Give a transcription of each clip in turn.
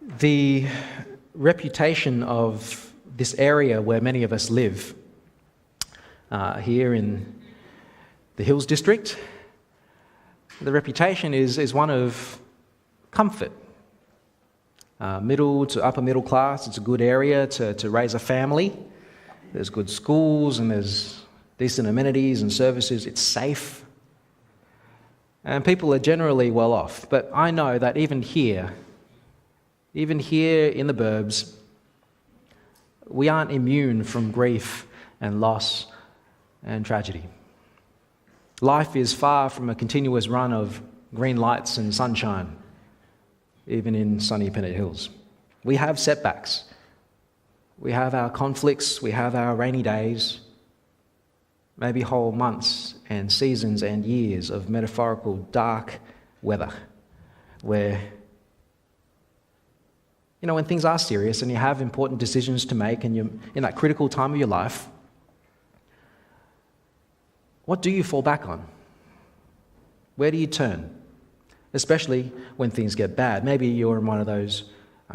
The reputation of this area where many of us live, here in the Hills District, the reputation is one of comfort. Middle to upper middle class, it's a good area to raise a family. There's good schools and there's decent amenities and services. It's safe. And people are generally well off. But I know that even here in the burbs, we aren't immune from grief and loss and tragedy. Life is far from a continuous run of green lights and sunshine, even in sunny Pennant Hills. We have setbacks. We have our conflicts. We have our rainy days. Maybe whole months and seasons and years of metaphorical dark weather where, when things are serious and you have important decisions to make and you're in that critical time of your life, what do you fall back on? Where do you turn? Especially when things get bad. Maybe you're in one of those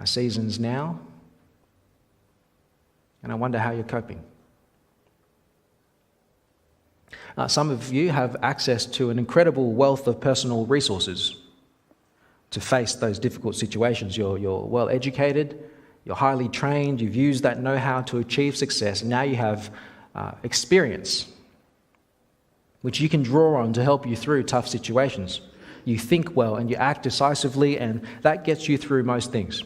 seasons now, and I wonder how you're coping. Some of you have access to an incredible wealth of personal resources to face those difficult situations. You're well educated, you're highly trained, you've used that know-how to achieve success, and now you have experience which you can draw on to help you through tough situations. You think well and you act decisively, and that gets you through most things.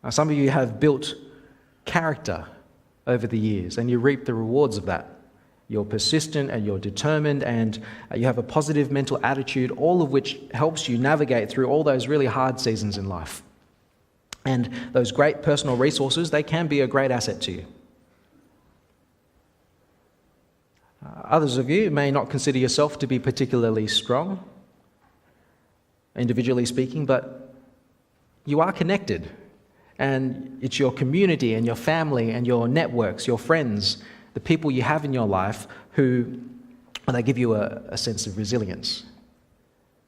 Some of you have built character over the years, and you reap the rewards of that. You're persistent and you're determined, and you have a positive mental attitude, all of which helps you navigate through all those really hard seasons in life. And those great personal resources, they can be a great asset to you. Others of you may not consider yourself to be particularly strong, individually speaking, but you are connected. And it's your community and your family and your networks, your friends, the people you have in your life they give you a sense of resilience.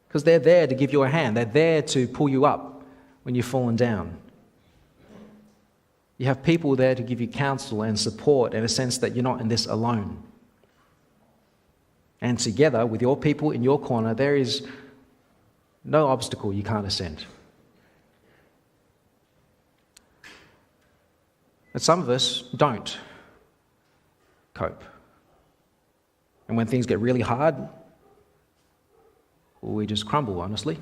Because they're there to give you a hand. They're there to pull you up when you've fallen down. You have people there to give you counsel and support and a sense that you're not in this alone. And together with your people in your corner, there is no obstacle you can't ascend. But some of us don't cope. And when things get really hard, we just crumble, honestly.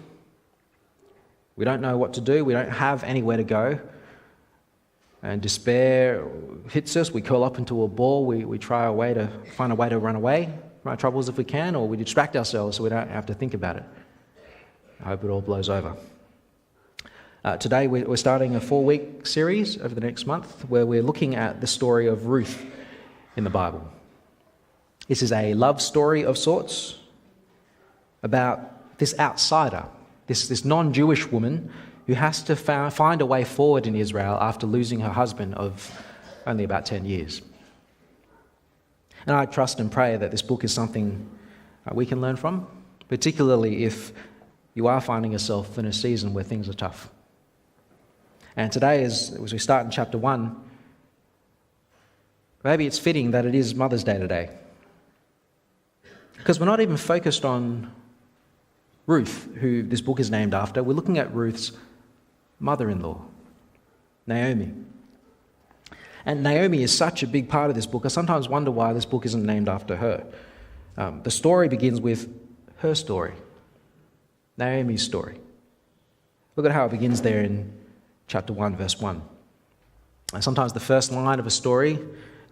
We don't know what to do. We don't have anywhere to go. And despair hits us. We curl up into a ball. We try to find a way to run away from our troubles if we can, or we distract ourselves so we don't have to think about it. I hope it all blows over. Today we're starting a 4-week series over the next month where we're looking at the story of Ruth in the Bible. This is a love story of sorts about this outsider, this non-Jewish woman who has to find a way forward in Israel after losing her husband of only about 10 years. And I trust and pray that this book is something we can learn from, particularly if you are finding yourself in a season where things are tough. And today, as we start in chapter 1, maybe it's fitting that it is Mother's Day today. Because we're not even focused on Ruth, who this book is named after. We're looking at Ruth's mother-in-law, Naomi. And Naomi is such a big part of this book. I sometimes wonder why this book isn't named after her. The story begins with her story, Naomi's story. Look at how it begins there in chapter 1, verse 1. And sometimes the first line of a story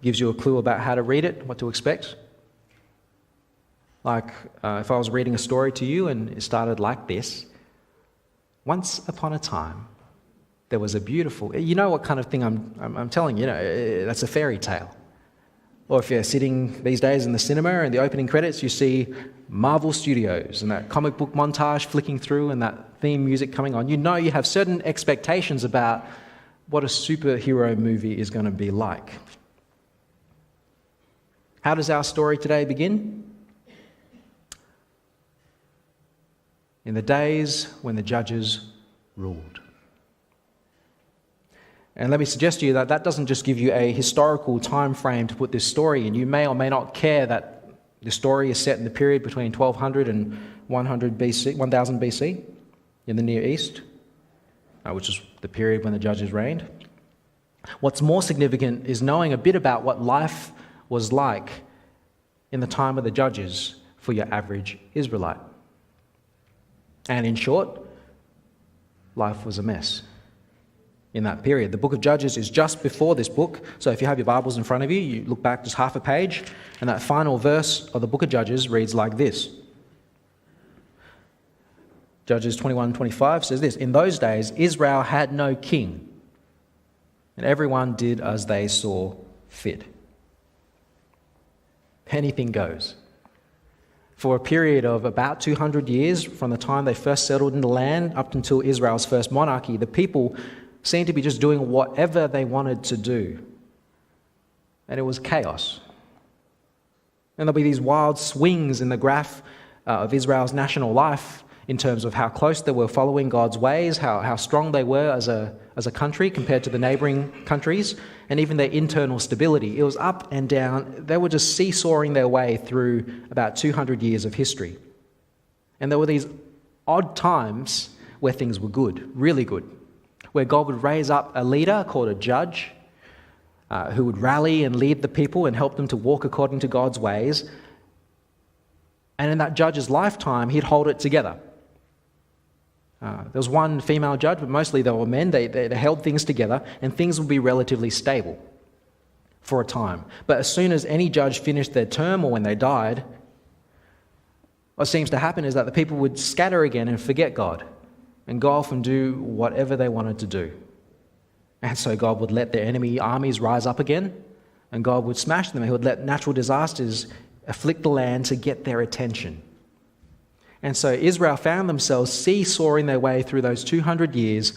gives you a clue about how to read it, what to expect. Like if I was reading a story to you and it started like this: once upon a time, there was a beautiful... You know what kind of thing I'm telling you, that's a fairy tale. Or if you're sitting these days in the cinema and the opening credits, you see Marvel Studios and that comic book montage flicking through and that theme music coming on. You know you have certain expectations about what a superhero movie is going to be like. How does our story today begin? in the days when the judges ruled. And let me suggest to you that that doesn't just give you a historical time frame to put this story in. You may or may not care that the story is set in the period between 1200 and 1000 BC in the Near East, which is the period when the judges reigned. What's more significant is knowing a bit about what life was like in the time of the judges for your average Israelite. And in short, life was a mess in that period. The book of Judges is just before this book, so if you have your Bibles in front of you, you look back just half a page, and that final verse of the book of Judges reads like this. Judges 21:25 says this: "In those days Israel had no king, and everyone did as they saw fit." Anything goes. For a period of about 200 years, from the time they first settled in the land up until Israel's first monarchy, the people seemed to be just doing whatever they wanted to do. And it was chaos. And there'll be these wild swings in the graph of Israel's national life in terms of how close they were following God's ways, how strong they were as a country compared to the neighboring countries, and even their internal stability. It was up and down. They were just seesawing their way through about 200 years of history. And there were these odd times where things were good, really good, where God would raise up a leader called a judge who would rally and lead the people and help them to walk according to God's ways. And in that judge's lifetime, he'd hold it together. There was one female judge, but mostly they were men. They held things together, and things would be relatively stable for a time. But as soon as any judge finished their term or when they died, what seems to happen is that the people would scatter again and forget God and go off and do whatever they wanted to do. And so God would let their enemy armies rise up again, and God would smash them. He would let natural disasters afflict the land to get their attention. And so Israel found themselves seesawing their way through those 200 years,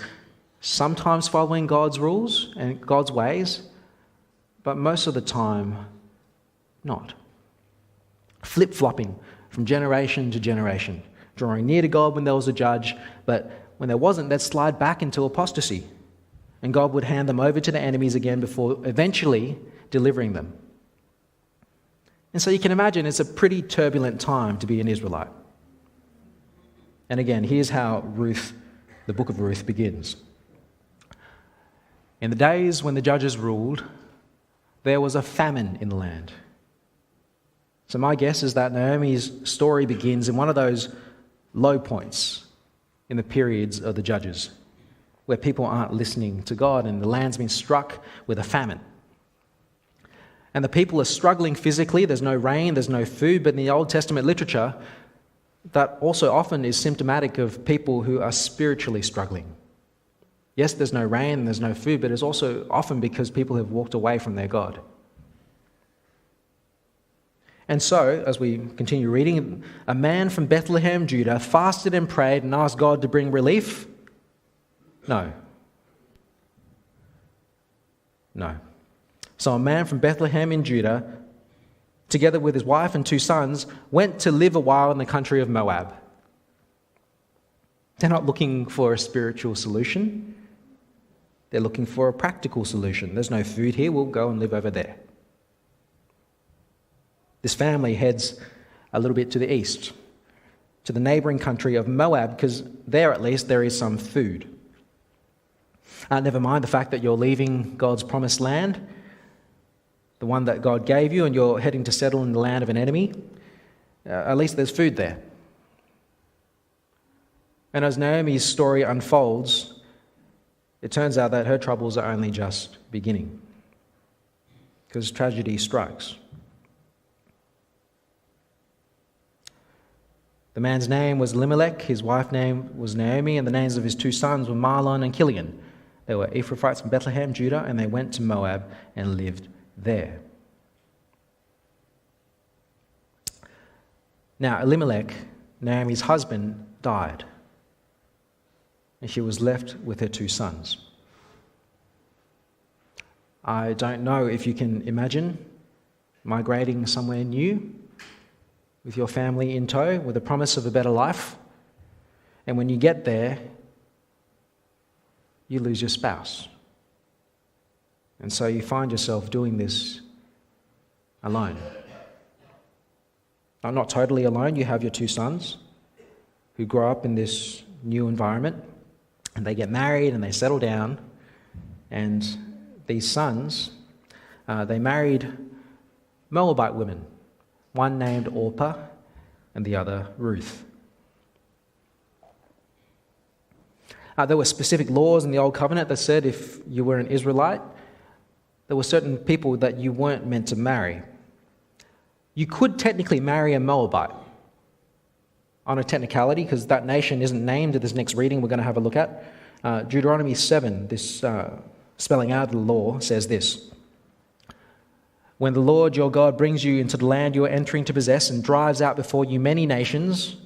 sometimes following God's rules and God's ways, but most of the time not. Flip-flopping from generation to generation, drawing near to God when there was a judge, but when there wasn't, they'd slide back into apostasy, and God would hand them over to the enemies again before eventually delivering them. And so you can imagine it's a pretty turbulent time to be an Israelite. And again, here's how Ruth, the book of Ruth, begins. In the days when the judges ruled, there was a famine in the land. So my guess is that Naomi's story begins in one of those low points in the periods of the judges, where people aren't listening to God and the land's been struck with a famine. And the people are struggling physically. There's no rain, there's no food, but in the Old Testament literature, that also often is symptomatic of people who are spiritually struggling. Yes, there's no rain, there's no food, but it's also often because people have walked away from their God. And so, as we continue reading, a man from Bethlehem, Judah, fasted and prayed and asked God to bring relief. No. So a man from Bethlehem in Judah, together with his wife and 2 sons, went to live a while in the country of Moab. They're not looking for a spiritual solution. They're looking for a practical solution. There's no food here, we'll go and live over there. This family heads a little bit to the east, to the neighboring country of Moab, because there at least there is some food. Never mind the fact that you're leaving God's promised land, the one that God gave you, and you're heading to settle in the land of an enemy. At least there's food there. And as Naomi's story unfolds, it turns out that her troubles are only just beginning, because tragedy strikes. The man's name was Elimelech, his wife's name was Naomi, and the names of his 2 sons were Mahlon and Chilion. They were Ephrathites from Bethlehem, Judah, and they went to Moab and lived there. Now, Elimelech, Naomi's husband, died, and she was left with her 2 sons. I don't know if you can imagine migrating somewhere new with your family in tow, with the promise of a better life, And when you get there, you lose your spouse. And so you find yourself doing this alone. I'm not totally alone. You have your two sons who grow up in this new environment, and they get married and they settle down. And these sons, they married Moabite women, one named Orpah and the other Ruth. There were specific laws in the Old Covenant that said if you were an Israelite, there were certain people that you weren't meant to marry. You could technically marry a Moabite on a technicality, because that nation isn't named in this next reading we're going to have a look at. Deuteronomy 7, this spelling out of the law, says this: when the Lord your God brings you into the land you are entering to possess and drives out before you many nations,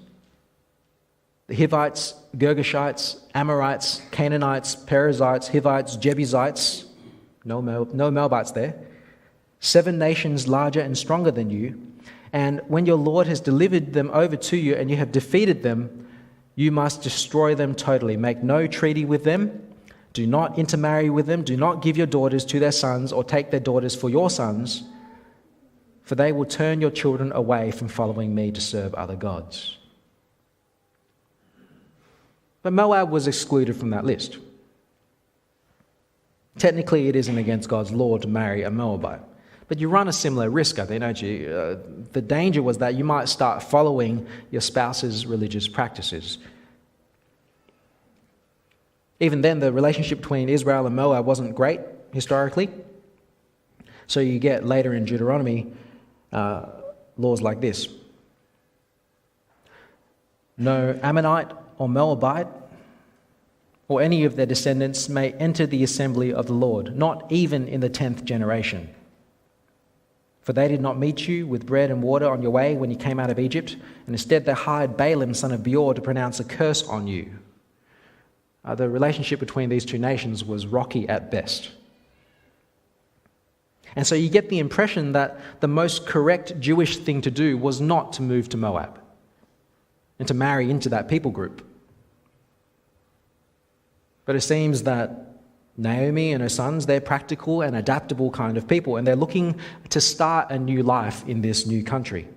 the Hivites, Girgashites, Amorites, Canaanites, Perizzites, Hivites, Jebusites, no Moabites there, 7 nations larger and stronger than you, and when your Lord has delivered them over to you and you have defeated them, you must destroy them totally. Make no treaty with them. Do not intermarry with them. Do not give your daughters to their sons or take their daughters for your sons, for they will turn your children away from following me to serve other gods. But Moab was excluded from that list. Technically, it isn't against God's law to marry a Moabite. But you run a similar risk, I think, don't you? The danger was that you might start following your spouse's religious practices. Even then, the relationship between Israel and Moab wasn't great historically. So you get later in Deuteronomy laws like this: no Ammonite or Moabite or any of their descendants may enter the assembly of the Lord, not even in the 10th generation. For they did not meet you with bread and water on your way when you came out of Egypt, and instead they hired Balaam, son of Beor, to pronounce a curse on you. The relationship between these two nations was rocky at best. And so you get the impression that the most correct Jewish thing to do was not to move to Moab and to marry into that people group. But it seems that Naomi and her sons, they're practical and adaptable kind of people, and they're looking to start a new life in this new country.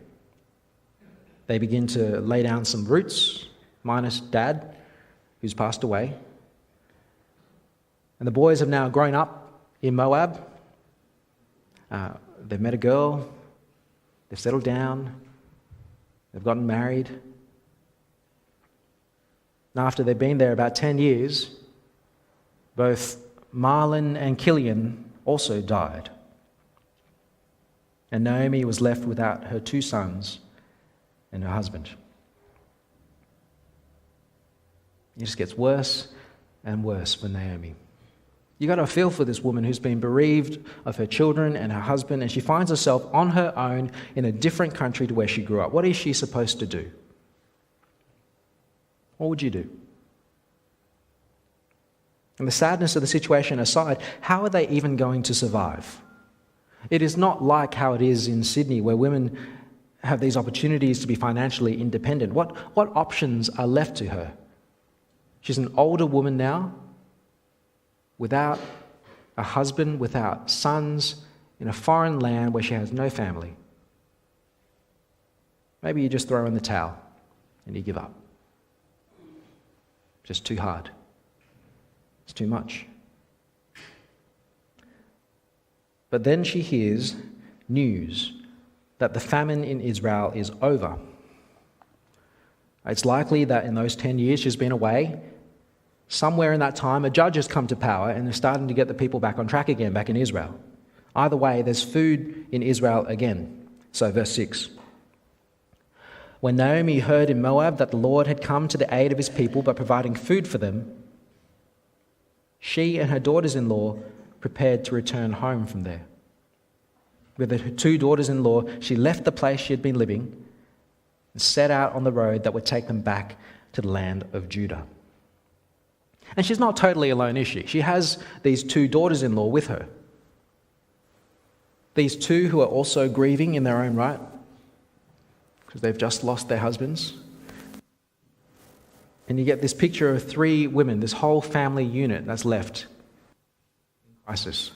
They begin to lay down some roots, minus Dad, who's passed away. And the boys have now grown up in Moab. They've met a girl, they've settled down, they've gotten married. And after they've been there about 10 years, both Marlon and Killian also died. And Naomi was left without her 2 sons and her husband. It just gets worse and worse for Naomi. You got to feel for this woman who's been bereaved of her children and her husband, and she finds herself on her own in a different country to where she grew up. What is she supposed to do? What would you do? And the sadness of the situation aside, how are they even going to survive? It is not like how it is in Sydney, where women have these opportunities to be financially independent. What options are left to her? She's an older woman now, without a husband, without sons, in a foreign land where she has no family. Maybe you just throw in the towel and you give up. Just too hard. It's too much. But then she hears news that the famine in Israel is over. It's likely that in those 10 years she's been away, somewhere in that time a judge has come to power and is starting to get the people back on track again, back in Israel. Either way, there's food in Israel again. So verse 6. When Naomi heard in Moab that the Lord had come to the aid of his people by providing food for them, she and her daughters-in-law prepared to return home from there. With her 2 daughters-in-law, she left the place she had been living and set out on the road that would take them back to the land of Judah. And she's not totally alone, is she? She has these 2 daughters-in-law with her. These 2 who are also grieving in their own right because they've just lost their husbands. And you get this picture of 3 women, this whole family unit that's left in crisis.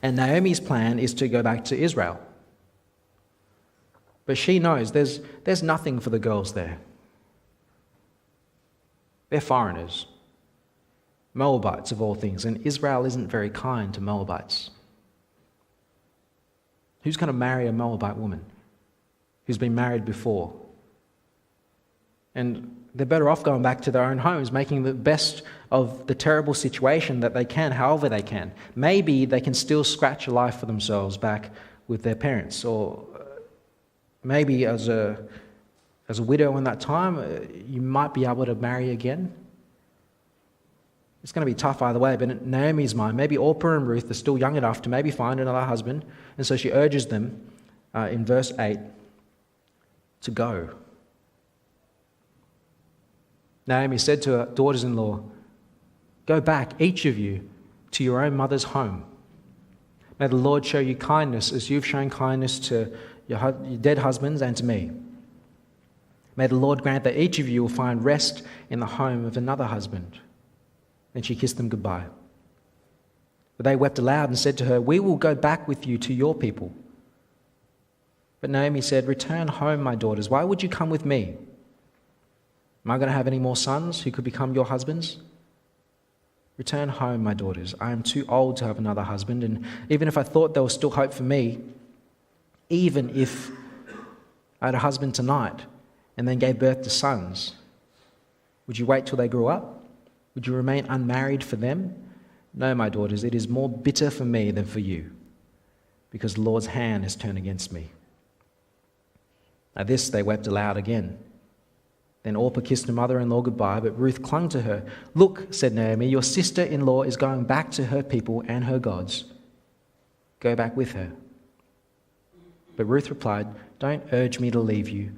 And Naomi's plan is to go back to Israel. But she knows there's nothing for the girls there. They're foreigners, Moabites of all things, and Israel isn't very kind to Moabites. Who's going to marry a Moabite woman who's been married before? And they're better off going back to their own homes, making the best of the terrible situation that they can, however they can. Maybe they can still scratch a life for themselves back with their parents, or maybe as a widow in that time, you might be able to marry again. It's going to be tough either way, but in Naomi's mind, maybe Orpah and Ruth are still young enough to maybe find another husband, and so she urges them in verse 8 to go. Naomi said to her daughters-in-law, "Go back, each of you, to your own mother's home. May the Lord show you kindness as you've shown kindness to your dead husbands and to me. May the Lord grant that each of you will find rest in the home of another husband." Then she kissed them goodbye. But they wept aloud and said to her, "We will go back with you to your people." But Naomi said, "Return home, my daughters. Why would you come with me? Am I going to have any more sons who could become your husbands? Return home, my daughters. I am too old to have another husband, and even if I thought there was still hope for me, even if I had a husband tonight and then gave birth to sons, would you wait till they grew up? Would you remain unmarried for them? No, my daughters, it is more bitter for me than for you, because the Lord's hand has turned against me." At this they wept aloud again. Then Orpah kissed her mother-in-law goodbye, but Ruth clung to her. "Look," said Naomi, "your sister-in-law is going back to her people and her gods. Go back with her." But Ruth replied, "Don't urge me to leave you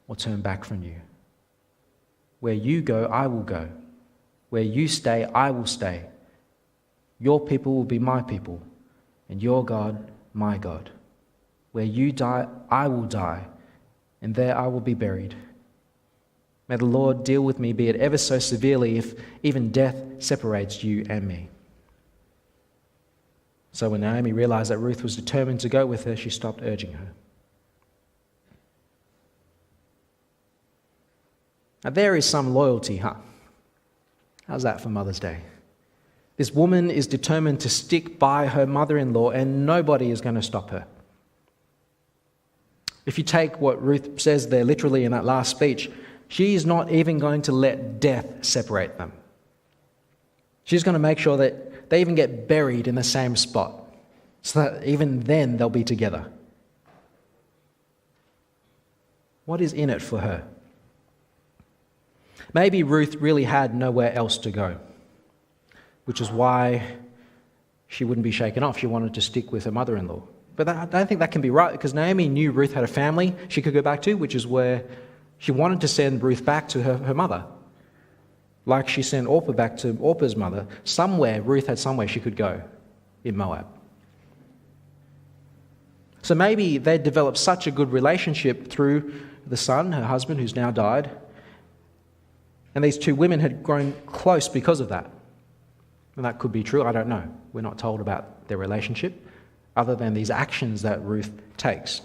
or turn back from you. Where you go, I will go. Where you stay, I will stay. Your people will be my people, and your God, my God. Where you die, I will die, and there I will be buried. May the Lord deal with me, be it ever so severely, if even death separates you and me." So when Naomi realized that Ruth was determined to go with her, she stopped urging her. Now there is some loyalty, huh? How's that for Mother's Day? This woman is determined to stick by her mother-in-law, and nobody is going to stop her. If you take what Ruth says there literally in that last speech, she is not even going to let death separate them. She's going to make sure that they even get buried in the same spot, so that even then they'll be together. What is in it for her? Maybe Ruth really had nowhere else to go, which is why she wouldn't be shaken off. She wanted to stick with her mother-in-law. But I don't think that can be right, because Naomi knew Ruth had a family she could go back to, which is where she wanted to send Ruth back to her mother. Like she sent Orpah back to Orpah's mother. Somewhere, Ruth had somewhere she could go in Moab. So maybe they developed such a good relationship through the son, her husband, who's now died. And these 2 women had grown close because of that. And that could be true, I don't know. We're not told about their relationship, other than these actions that Ruth takes.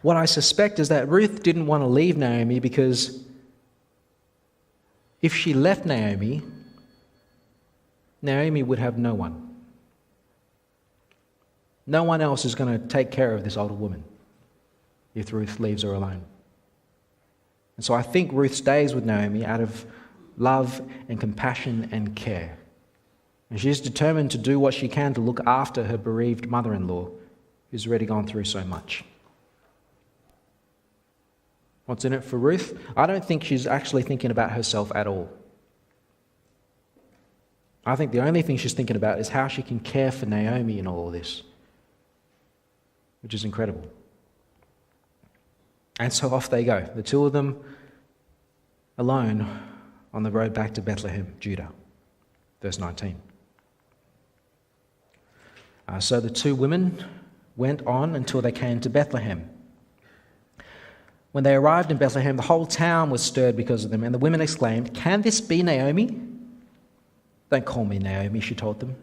What I suspect is that Ruth didn't want to leave Naomi, because if she left Naomi, Naomi would have no one. No one else is going to take care of this older woman if Ruth leaves her alone. And so I think Ruth stays with Naomi out of love and compassion and care. And she's determined to do what she can to look after her bereaved mother-in-law, who's already gone through so much. What's in it for Ruth? I don't think she's actually thinking about herself at all. I think the only thing she's thinking about is how she can care for Naomi in all of this, which is incredible. And so off they go, the 2 of them alone on the road back to Bethlehem, Judah. Verse 19. So the 2 women went on until they came to Bethlehem. When they arrived in Bethlehem, the whole town was stirred because of them, and the women exclaimed, "Can this be Naomi?" "Don't call me Naomi," she told them.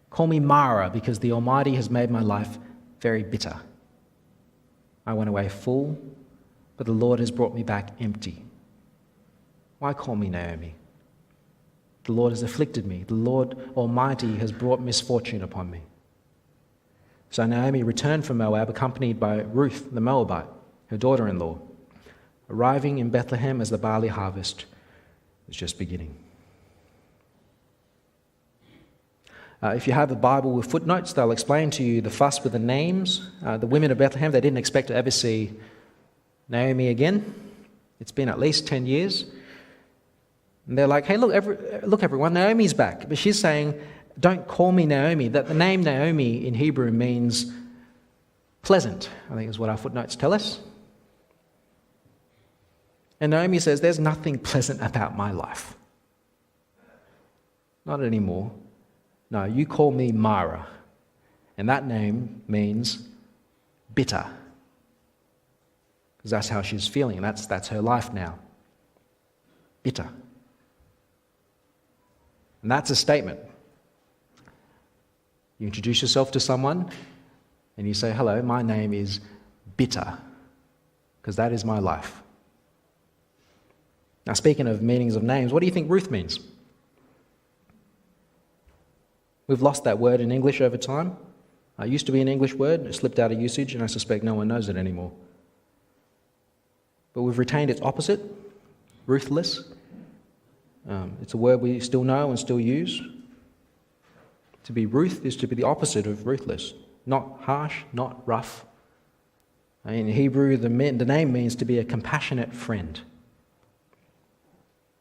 "Call me Mara, because the Almighty has made my life very bitter. I went away full, but the Lord has brought me back empty. Why call me Naomi? The Lord has afflicted me. The Lord Almighty has brought misfortune upon me." So Naomi returned from Moab, accompanied by Ruth the Moabite, her daughter-in-law, arriving in Bethlehem as the barley harvest was just beginning. If you have a Bible with footnotes, they'll explain to you the fuss with the names. The women of Bethlehem, they didn't expect to ever see Naomi again. It's been at least 10 years. And they're like, "Hey, look, everyone, Naomi's back." But she's saying, "Don't call me Naomi." That the name Naomi in Hebrew means pleasant, I think is what our footnotes tell us. And Naomi says, "There's nothing pleasant about my life. Not anymore. No, you call me Mara." And that name means bitter. Because that's how she's feeling. That's her life now. Bitter. And that's a statement. You introduce yourself to someone and you say, "Hello, my name is bitter," because that is my life. Now, speaking of meanings of names, what do you think Ruth means? We've lost that word in English over time. It used to be an English word, it slipped out of usage, and I suspect no one knows it anymore. But we've retained its opposite, ruthless. It's a word we still know and still use. To be Ruth is to be the opposite of ruthless. Not harsh, not rough. In Hebrew, the name means to be a compassionate friend.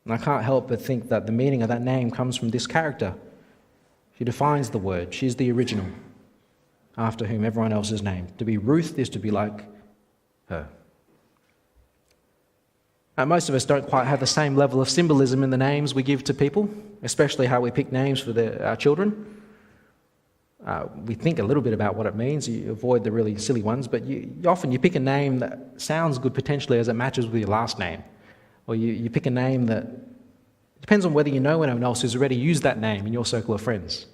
And I can't help but think that the meaning of that name comes from this character. She defines the word. She's the original, after whom everyone else is named. To be Ruth is to be like her. Most of us don't quite have the same level of symbolism in the names we give to people, especially how we pick names for our children. We think a little bit about what it means. You avoid the really silly ones, but often you pick a name that sounds good potentially as it matches with your last name. Or you pick a name that depends on whether you know anyone else who's already used that name in your circle of friends.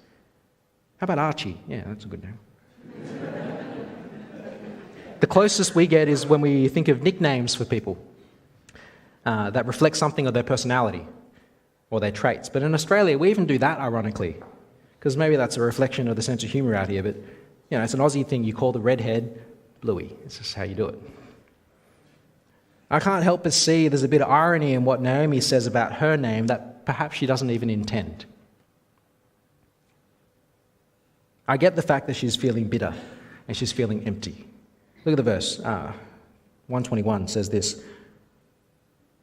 How about Archie? Yeah, that's a good name. The closest we get is when we think of nicknames for people that reflect something of their personality or their traits. But in Australia, we even do that, ironically, because maybe that's a reflection of the sense of humour out here. But it's an Aussie thing. You call the redhead Bluey. It's just how you do it. I can't help but see there's a bit of irony in what Naomi says about her name that perhaps she doesn't even intend. I get the fact that she's feeling bitter and she's feeling empty. Look at the verse. 121 says this.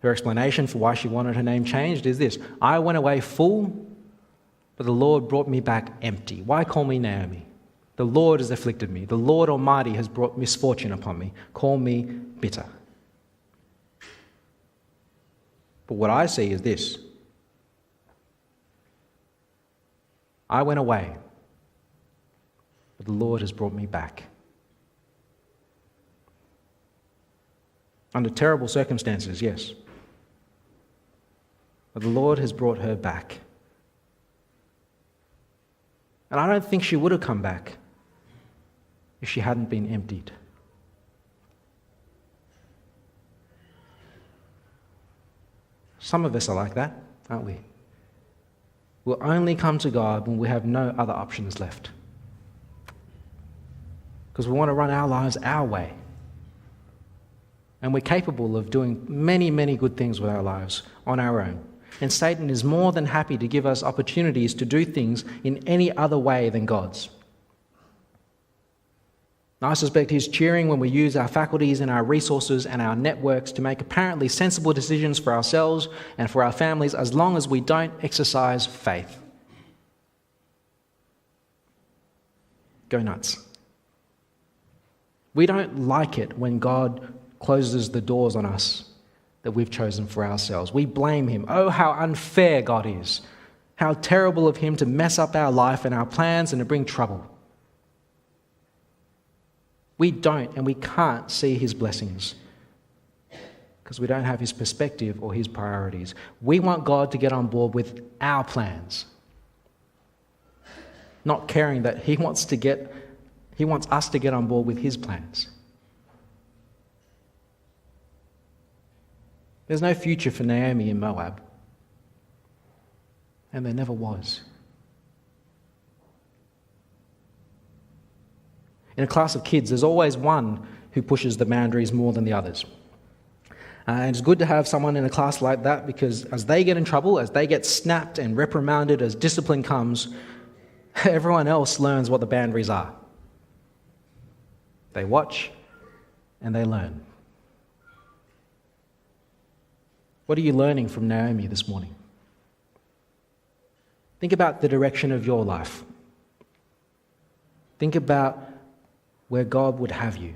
Her explanation for why she wanted her name changed is this: "I went away full, but the Lord brought me back empty." Why call me Naomi? The Lord has afflicted me. The Lord Almighty has brought misfortune upon me. Call me bitter. But what I see is this: I went away, but the Lord has brought me back. Under terrible circumstances, yes. But the Lord has brought her back. And I don't think she would have come back if she hadn't been emptied. Some of us are like that, aren't we? We'll only come to God when we have no other options left. Because we want to run our lives our way. And we're capable of doing many, many good things with our lives on our own. And Satan is more than happy to give us opportunities to do things in any other way than God's. I suspect he's cheering when we use our faculties and our resources and our networks to make apparently sensible decisions for ourselves and for our families, as long as we don't exercise faith. Go nuts. We don't like it when God closes the doors on us that we've chosen for ourselves. We blame him. Oh, how unfair God is. How terrible of him to mess up our life and our plans and to bring trouble. We don't and we can't see his blessings. because we don't have his perspective or his priorities. We want God to get on board with our plans, not caring that he wants us to get on board with his plans. There's no future for Naomi in Moab, and there never was. In a class of kids, there's always one who pushes the boundaries more than the others. And it's good to have someone in a class like that, because as they get in trouble, as they get snapped and reprimanded, as discipline comes, everyone else learns what the boundaries are. They watch and they learn. What are you learning from Naomi this morning? Think about the direction of your life. Think about where God would have you.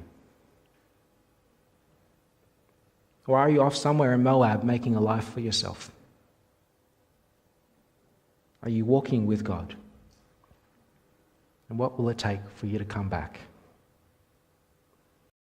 Or are you off somewhere in Moab making a life for yourself? Are you walking with God? And what will it take for you to come back?